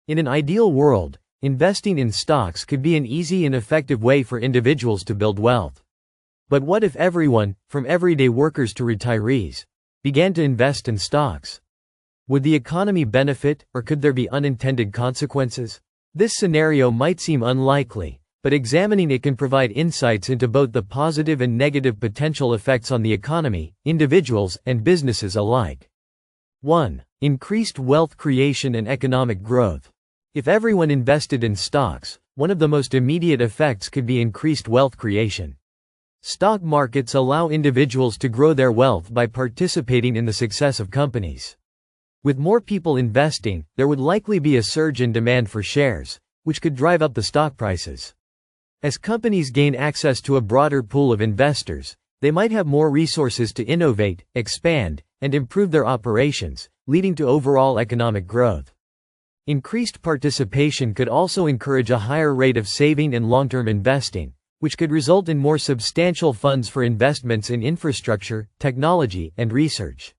In an ideal world, investing in stocks could be an easy and effective way for individuals to build wealth. But what if everyone, from everyday workers to retirees, began to invest in stocks? Would the economy benefit, or could there be unintended consequences? This scenario might seem unlikely, but examining it can provide insights into both the positive and negative potential effects on the economy, individuals, and businesses alike. 1. Increased wealth creation and economic growth. If everyone invested in stocks, one of the most immediate effects could be increased wealth creation. Stock markets allow individuals to grow their wealth by participating in the success of companies. With more people investing, there would likely be a surge in demand for shares, which could drive up the stock prices. As companies gain access to a broader pool of investors, they might have more resources to innovate, expand, and improve their operations, leading to overall economic growth. Increased participation could also encourage a higher rate of saving and long-term investing, which could result in more substantial funds for investments in infrastructure, technology, and research.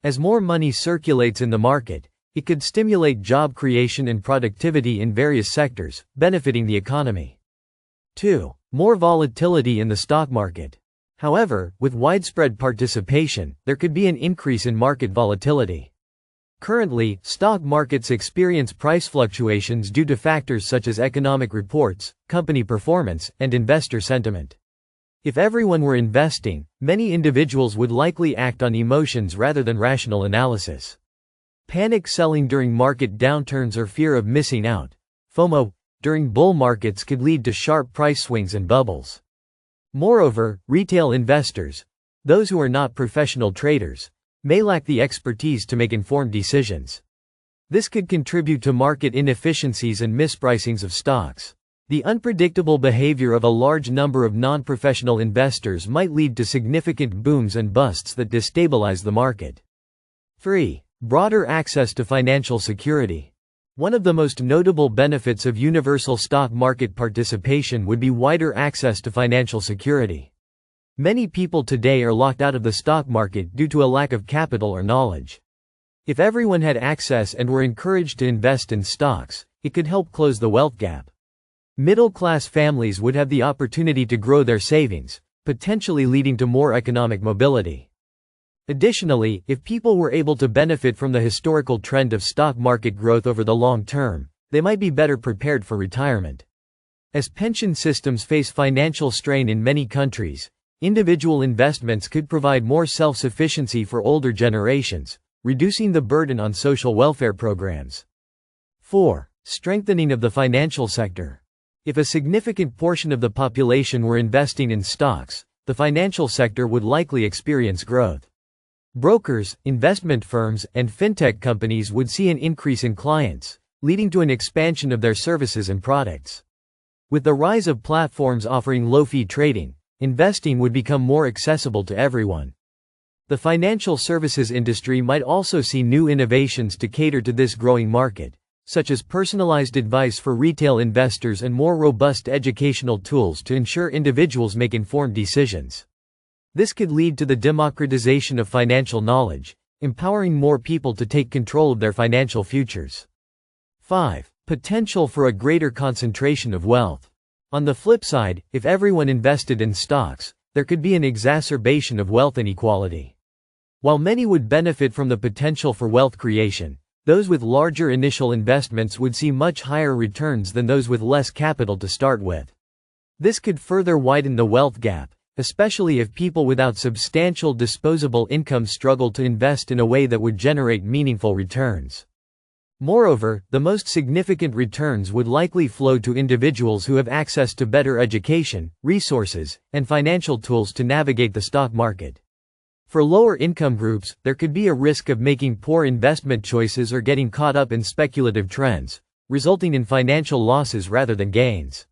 As more money circulates in the market, it could stimulate job creation and productivity in various sectors, benefiting the economy. 2. More volatility in the stock market. However, with widespread participation, there could be an increase in market volatility. Currently, stock markets experience price fluctuations due to factors such as economic reports, company performance, and investor sentiment. If everyone were investing, many individuals would likely act on emotions rather than rational analysis. Panic selling during market downturns or fear of missing out, FOMO, during bull markets could lead to sharp price swings and bubbles. Moreover, retail investors, those who are not professional traders, may lack the expertise to make informed decisions. This could contribute to market inefficiencies and mispricings of stocks. The unpredictable behavior of a large number of non-professional investors might lead to significant booms and busts that destabilize the market. 3. Broader access to financial security. One of the most notable benefits of universal stock market participation would be wider access to financial security. Many people today are locked out of the stock market due to a lack of capital or knowledge. If everyone had access and were encouraged to invest in stocks, it could help close the wealth gap. Middle-class families would have the opportunity to grow their savings, potentially leading to more economic mobility. Additionally, if people were able to benefit from the historical trend of stock market growth over the long term, they might be better prepared for retirement. As pension systems face financial strain in many countries, individual investments could provide more self-sufficiency for older generations, reducing the burden on social welfare programs. 4. Strengthening of the financial sector. If a significant portion of the population were investing in stocks, the financial sector would likely experience growth. Brokers, investment firms, and fintech companies would see an increase in clients, leading to an expansion of their services and products. With the rise of platforms offering low-fee trading, investing would become more accessible to everyone. The financial services industry might also see new innovations to cater to this growing market, such as personalized advice for retail investors and more robust educational tools to ensure individuals make informed decisions. This could lead to the democratization of financial knowledge, empowering more people to take control of their financial futures. 5. Potential for a greater concentration of wealth. On the flip side, if everyone invested in stocks, there could be an exacerbation of wealth inequality. While many would benefit from the potential for wealth creation, those with larger initial investments would see much higher returns than those with less capital to start with. This could further widen the wealth gap, especially if people without substantial disposable income struggle to invest in a way that would generate meaningful returns. Moreover, the most significant returns would likely flow to individuals who have access to better education, resources, and financial tools to navigate the stock market. For lower income groups, there could be a risk of making poor investment choices or getting caught up in speculative trends, resulting in financial losses rather than gains.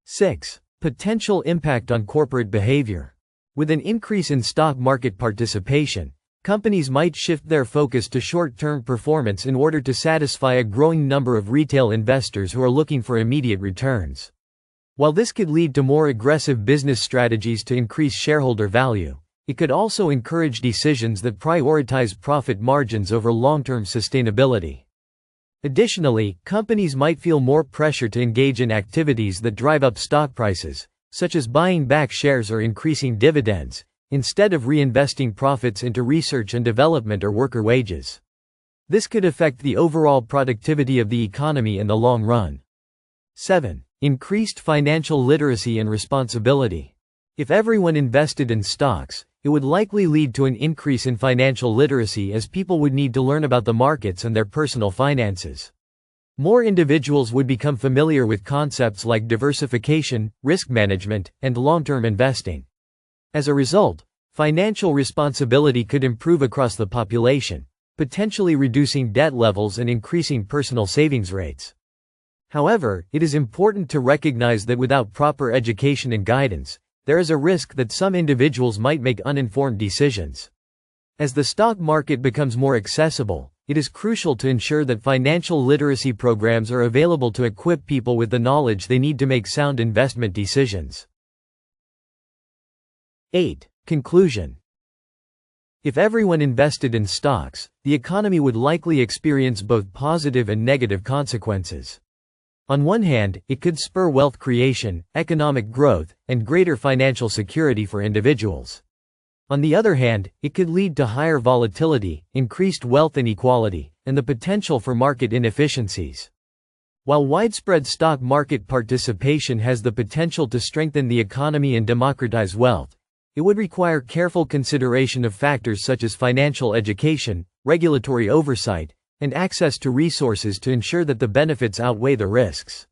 6. Potential impact on corporate behavior. With an increase in stock market participation, companies might shift their focus to short-term performance in order to satisfy a growing number of retail investors who are looking for immediate returns. While this could lead to more aggressive business strategies to increase shareholder value, it could also encourage decisions that prioritize profit margins over long-term sustainability. Additionally, companies might feel more pressure to engage in activities that drive up stock prices, such as buying back shares or increasing dividends, instead of reinvesting profits into research and development or worker wages. This could affect the overall productivity of the economy in the long run. 7. Increased financial literacy and responsibility. If everyone invested in stocks, it would likely lead to an increase in financial literacy as people would need to learn about the markets and their personal finances. More individuals would become familiar with concepts like diversification, risk management, and long-term investing. As a result, financial responsibility could improve across the population, potentially reducing debt levels and increasing personal savings rates. However, it is important to recognize that without proper education and guidance, there is a risk that some individuals might make uninformed decisions. As the stock market becomes more accessible, it is crucial to ensure that financial literacy programs are available to equip people with the knowledge they need to make sound investment decisions. 8. Conclusion. If everyone invested in stocks, the economy would likely experience both positive and negative consequences. On one hand, it could spur wealth creation, economic growth, and greater financial security for individuals. On the other hand, it could lead to higher volatility, increased wealth inequality, and the potential for market inefficiencies. While widespread stock market participation has the potential to strengthen the economy and democratize wealth, it would require careful consideration of factors such as financial education, regulatory oversight, and access to resources to ensure that the benefits outweigh the risks.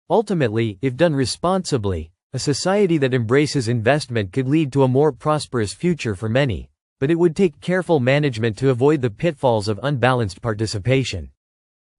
Ultimately, if done responsibly, a society that embraces investment could lead to a more prosperous future for many, but it would take careful management to avoid the pitfalls of unbalanced participation.